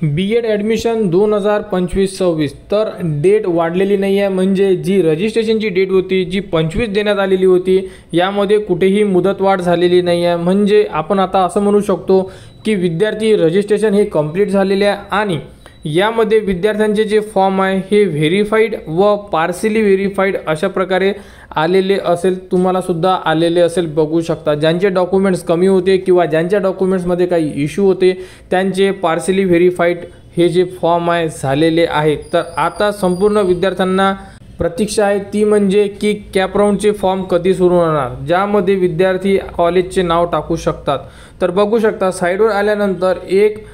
B.Ed admission 2025-26 तर date वाढलेली नाही आहे। म्हणजे जी रजिस्ट्रेशनची डेट होती जी 25 देण्यात आलेली होती यामध्ये कुठेही मुदतवाढ झालेली नाही आहे। म्हणजे आपण आता असं म्हणू शकतो की विद्यार्थी रजिस्ट्रेशन हे कंप्लीट झालेले आहे आणि यामध्ये विद्यार्थ्यांचे जे फॉर्म आहे हे व्हेरीफाईड व पार्सली व्हेरीफाईड अशा प्रकारे आलेले असेल, तुम्हाला सुद्धा आलेले असेल, बघू शकता। ज्यांचे डॉक्युमेंट्स कमी होते किंवा ज्यांच्या डॉक्युमेंट्समध्ये काही इश्यू होते त्यांचे पार्सली व्हेरीफाईड हे जे फॉर्म आहे झालेले आहेत। तर आता संपूर्ण विद्यार्थ्यांना प्रतीक्षा आहे ती म्हणजे की कॅप राऊंडचे फॉर्म कधी सुरू होणार, ज्यामध्ये विद्यार्थी कॉलेजचे नाव टाकू शकतात। तर बघू शकता साईडवर आल्यानंतर एक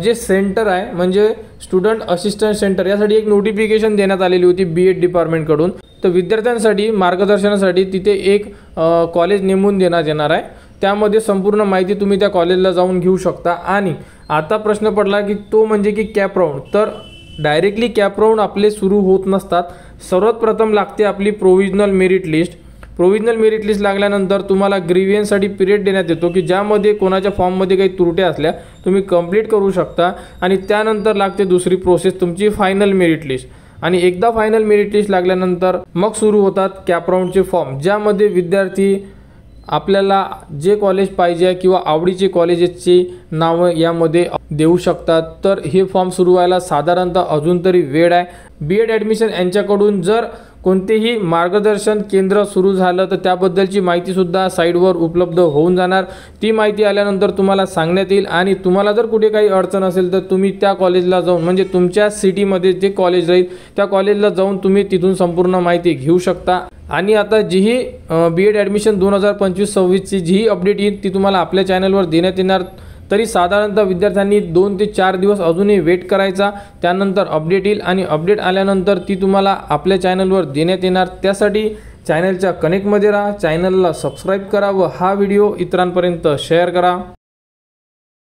जे सेंटर आहे म्हणजे स्टुडंट असिस्टंट सेंटर यासाठी एक नोटिफिकेशन देण्यात आलेली होती B.Ed डिपार्टमेंटकडून। तर विद्यार्थ्यांसाठी मार्गदर्शनासाठी तिथे एक कॉलेज नेमून देण्यात येणार आहे। त्यामध्ये संपूर्ण माहिती तुम्ही त्या कॉलेजला जाऊन घेऊ शकता। आणि आता प्रश्न पडला की तो म्हणजे की कॅप राऊंड। तर डायरेक्टली कॅप राऊंड आपले सुरू होत नसतात। सर्वात प्रथम लागते आपली provisional merit list. Provisional merit list लागल्यानंतर तुम्हाला ग्रीवियन्ससाठी पिरियड देण्यात येतो की ज्यामध्ये कोणाच्या फॉर्ममध्ये काही त्रुटी असल्या तुम्ही कंप्लीट करू शकता। आणि त्यानंतर लागते दुसरी प्रोसेस तुमची फायनल मेरिट लिस्ट। आणि एकदा फायनल मेरिट लिस्ट लागल्यानंतर मग सुरू होतात कॅप राऊंडचे फॉर्म, ज्यामध्ये विद्यार्थी आपल्याला जे कॉलेज पाहिजे किंवा आवडीचे कॉलेजेसची नावं यामध्ये देऊ शकतात। तर हे फॉर्म सुरू व्हायला साधारणतः अजून तरी वेळ आहे। B.Ed ॲडमिशन यांच्याकडून जर कोणतेही मार्गदर्शन केंद्र सुरू झालं तर त्याबद्दलची माहितीसुद्धा साईडवर उपलब्ध होऊन जाणार। ती माहिती आल्यानंतर तुम्हाला सांगण्यात येईल। आणि तुम्हाला जर कुठे काही अडचण असेल तर तुम्ही त्या कॉलेजला जाऊन म्हणजे तुमच्या सिटीमध्ये जे कॉलेज राहील त्या कॉलेजला जाऊन तुम्ही तिथून संपूर्ण माहिती घेऊ शकता। आणि आता जीही B.Ed ॲडमिशन 2025-26ची जीही अपडेट येईल ती तुम्हाला आपल्या चॅनलवर देण्यात येणार। तरी साधारणतः विद्यार्थ्यांनी 2 ते 4 दिवस अजूनही वेट करायचा, त्यानंतर अपडेट येईल आणि अपडेट आल्यानंतर ती तुम्हाला आपल्या चॅनलवर देण्यात येणार। त्यासाठी चॅनलच्या कनेक्टमध्ये राहा, चॅनलला सबस्क्राईब करा व हा व्हिडिओ इतरांपर्यंत शेअर करा।